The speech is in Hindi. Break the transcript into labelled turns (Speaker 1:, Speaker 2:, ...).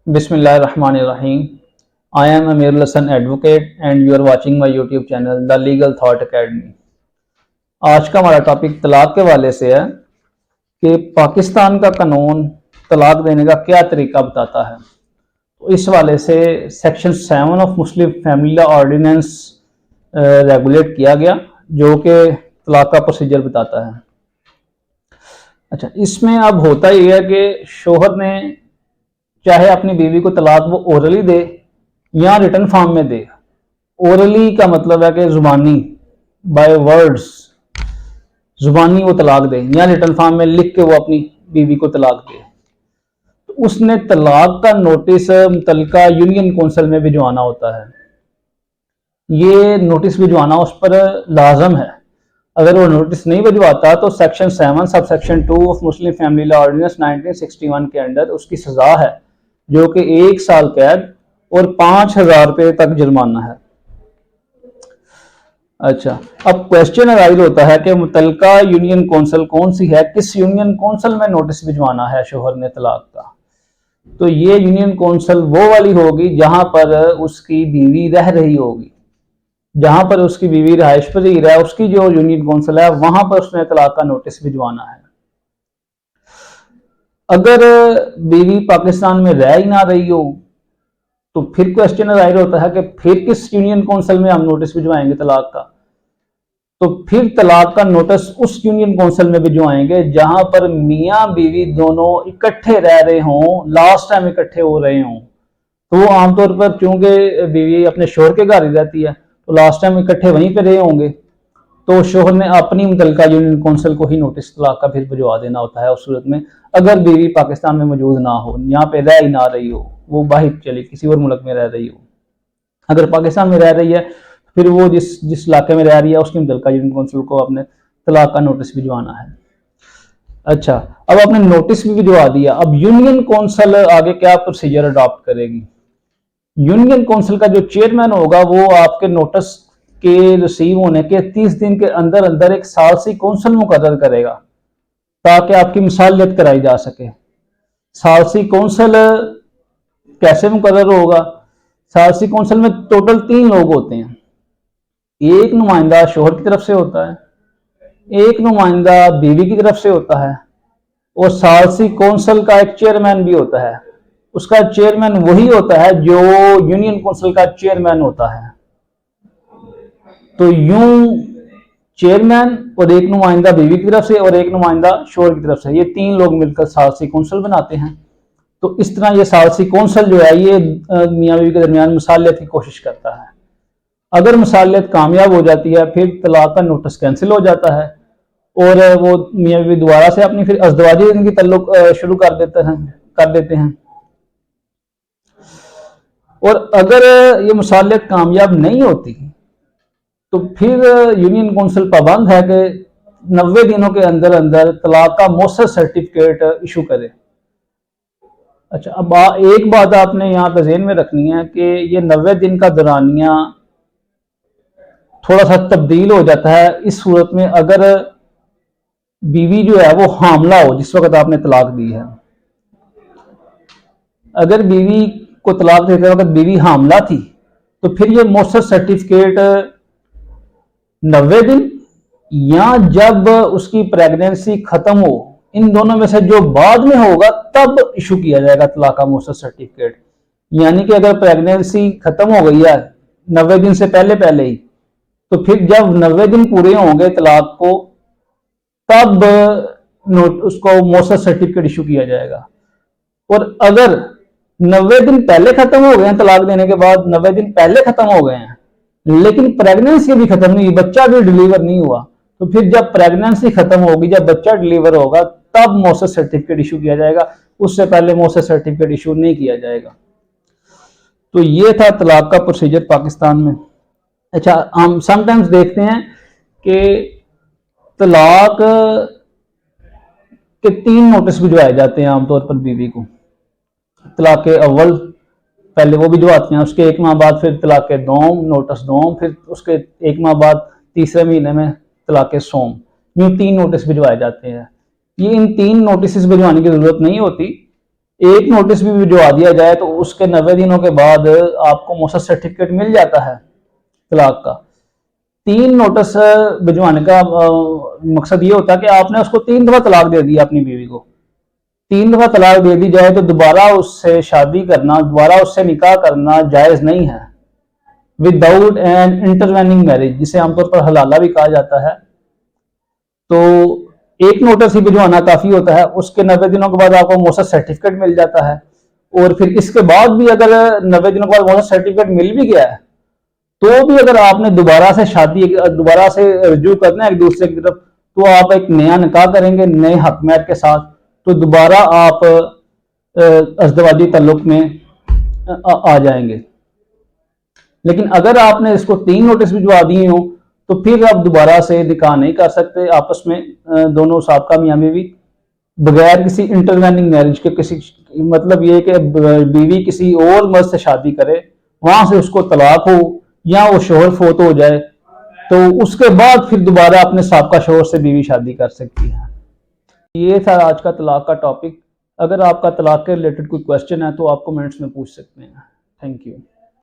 Speaker 1: बिस्मिल्लाहिर्रहमानिर्रहीम। I am Amirul Hasan advocate and you are watching my YouTube channel the Legal Thought Academy. आज का हमारा टॉपिक तलाक के हवाले से है कि पाकिस्तान का कानून तलाक देने का क्या तरीका बताता है। तो इस हवाले से section 7 of Muslim family law ordinance regulate किया गया, जो कि तलाक का प्रोसीजर बताता है। अच्छा, इसमें अब होता ही है कि शोहर ने चाहे अपनी बीवी को तलाक वो ओरली दे या रिटर्न फॉर्म में दे। ओरली का मतलब है कि जुबानी, बाय वर्ड्स जुबानी वो तलाक दे, या रिटर्न फॉर्म में लिख के वो अपनी बीवी को तलाक दे, तो उसने तलाक का नोटिस मुतल्लिका यूनियन कौंसिल में भिजवाना होता है। ये नोटिस भिजवाना उस पर लाजम है। अगर वो नोटिस नहीं भिजवाता तो section 7 subsection 2 of Muslim family law ordinance 1961 के अंडर उसकी सजा है, जो कि 1 साल कैद और 5,000 रुपये तक जुर्माना है। अच्छा, अब क्वेश्चन अराइज होता है कि मुतल्लिका यूनियन कौंसिल कौन सी है, किस यूनियन कौंसिल में नोटिस भिजवाना है शोहर ने तलाक का। तो ये यूनियन कौंसिल वो वाली होगी जहां पर उसकी बीवी रह रही होगी, जहां पर उसकी बीवी रहायश पजीर है, उसकी जो यूनियन कौंसिल है वहां पर उसने तलाक का नोटिस भिजवाना है। अगर बीवी पाकिस्तान में रह ही ना रही हो तो फिर क्वेश्चन जाहिर होता है कि फिर किस यूनियन कौंसिल में हम नोटिस भिजवाएंगे तलाक का। तो फिर तलाक का नोटिस उस यूनियन कौंसिल में भिजवाएंगे जहां पर मियां बीवी दोनों इकट्ठे रह रहे हों, लास्ट टाइम इकट्ठे हो रहे हों। तो वो आमतौर पर चूंकि बीवी अपने शोहर के घर ही रहती है तो लास्ट टाइम इकट्ठे वहीं पे रहे होंगे, तो शोहर ने अपनी मुतल्लिका यूनियन कौंसिल को ही नोटिस तलाक का फिर भिजवा देना होता है। उस सूरत में अगर बीवी पाकिस्तान में मौजूद ना हो, यहाँ पे रह ही ना रही हो, वो बाहर चली किसी और मुल्क में रह रही हो। अगर पाकिस्तान में रह रही है फिर वो जिस इलाके में रह रही है उसकी मुतल्लिका यूनियन कौंसिल को अपने तलाक का नोटिस भिजवाना है। अच्छा, अब आपने नोटिस भी भिजवा दिया, अब यूनियन कौंसिल आगे क्या प्रोसीजर अडॉप्ट करेगी। यूनियन कौंसिल का जो चेयरमैन होगा वो आपके नोटिस के रिसीव होने के 30 दिन के अंदर अंदर एक सालसी कौंसिल मुकर्रर करेगा ताकि आपकी मिसालियत कराई जा सके। सालसी कौंसिल कैसे मुकर्रर होगा? सालसी कौंसिल में टोटल 3 लोग होते हैं। एक नुमाइंदा शोहर की तरफ से होता है, एक नुमाइंदा बीवी की तरफ से होता है, और सालसी कौंसिल का एक चेयरमैन भी होता है। उसका चेयरमैन वही होता है जो यूनियन कौंसिल का चेयरमैन होता है। तो यूं चेयरमैन और एक नुमाइंदा बीवी की तरफ से और एक नुमाइंदा शोहर की तरफ से, ये 3 लोग मिलकर सालसी कौंसिल बनाते हैं। तो इस तरह ये सालसी कौंसिल जो है ये मियां बीवी के दरमियान मुसालियत की कोशिश करता है। अगर मुसालियत कामयाब हो जाती है फिर तलाक का नोटिस कैंसिल हो जाता है और वो मियां बीवी दोबारा से अपनी फिर अज़दवाजी जिंदगी तल्लुक शुरू कर देते हैं। और अगर ये मुसालियत कामयाब नहीं होती तो फिर यूनियन कौंसिल पाबंद है कि 90 दिनों के अंदर अंदर तलाक का मौसर सर्टिफिकेट इशू करे। अच्छा, अब एक बात आपने यहाँ पे ज़हन में रखनी है कि ये 90 दिन का दौरानिया थोड़ा सा तब्दील हो जाता है इस सूरत में अगर बीवी जो है वो हामला हो जिस वक्त आपने तलाक दी है। अगर बीवी को तलाक देते वक्त बीवी हामला थी तो फिर ये मौसर सर्टिफिकेट 90 दिन या जब उसकी प्रेगनेंसी खत्म हो, इन दोनों में से जो बाद में होगा तब इशू किया जाएगा तलाक का मौसर सर्टिफिकेट। यानी कि अगर प्रेगनेंसी खत्म हो गई है 90 दिन से पहले ही, तो फिर जब 90 दिन पूरे होंगे तलाक को तब उसको मौसर सर्टिफिकेट इशू किया जाएगा। और अगर 90 दिन पहले खत्म हो गए हैं, तलाक देने के बाद 90 दिन पहले खत्म हो गए हैं लेकिन प्रेगनेंसी भी खत्म नहीं हुई, बच्चा भी डिलीवर नहीं हुआ, तो फिर जब प्रेगनेंसी खत्म होगी, जब बच्चा डिलीवर होगा तब मौसर सर्टिफिकेट इशू किया जाएगा। उससे पहले मौसर सर्टिफिकेट इशू नहीं किया जाएगा। तो ये था तलाक का प्रोसीजर पाकिस्तान में। अच्छा, हम समटाइम्स देखते हैं कि तलाक के 3 नोटिस भिजवाए जाते हैं आमतौर पर बीवी को। तलाक के अव्वल पहले वो भिजवाते हैं, उसके 1 माह बाद फिर तलाक के दोम नोटिस दोम, फिर उसके 1 माह बाद तीसरे महीने में तलाक के सोम। यूं 3 नोटिस भिजवाए जाते हैं। ये इन 3 नोटिस भिजवाने की जरूरत नहीं होती। एक नोटिस भी भिजवा दिया जाए तो उसके 90 दिनों के बाद आपको मौसर सर्टिफिकेट मिल जाता है तलाक का। 3 नोटिस भिजवाने का मकसद ये होता है कि आपने उसको 3 दफा तलाक दे दी अपनी बीवी को, 3 दफा तलाक दे दी जाए तो दोबारा उससे शादी करना, दोबारा उससे निकाह करना जायज नहीं है विदाउट एन इंटरवेनिंग मैरिज, जिसे आमतौर पर हलाला भी कहा जाता है। तो एक नोटिस ही भिजवाना काफी होता है, उसके 90 दिनों के बाद आपको मौसर सर्टिफिकेट मिल जाता है। और फिर इसके बाद भी अगर 90 दिनों के बाद मौसर सर्टिफिकेट मिल भी गया है तो भी अगर आपने दोबारा से शादी, दोबारा से रुजू करना है एक दूसरे की तरफ, तो आप एक नया निकाह करेंगे नए हकमैर के साथ, तो दोबारा आप अज़दवाजी तल्लुक में आ जाएंगे। लेकिन अगर आपने इसको 3 नोटिस भिजवा दिए हो तो फिर आप दोबारा से निकाह नहीं कर सकते आपस में, दोनों साबका मियां बीवी, बगैर किसी इंटरवेनिंग मैरिज के। किसी मतलब ये कि बीवी किसी और मर्द से शादी करे, वहां से उसको तलाक हो या वो शोहर फोत हो जाए, तो उसके बाद फिर दोबारा अपने साबका शोहर से बीवी शादी कर सकती है। ये था आज का तलाक का टॉपिक। अगर आपका तलाक के रिलेटेड कोई क्वेश्चन है तो आप कमेंट्स में पूछ सकते हैं। Thank you.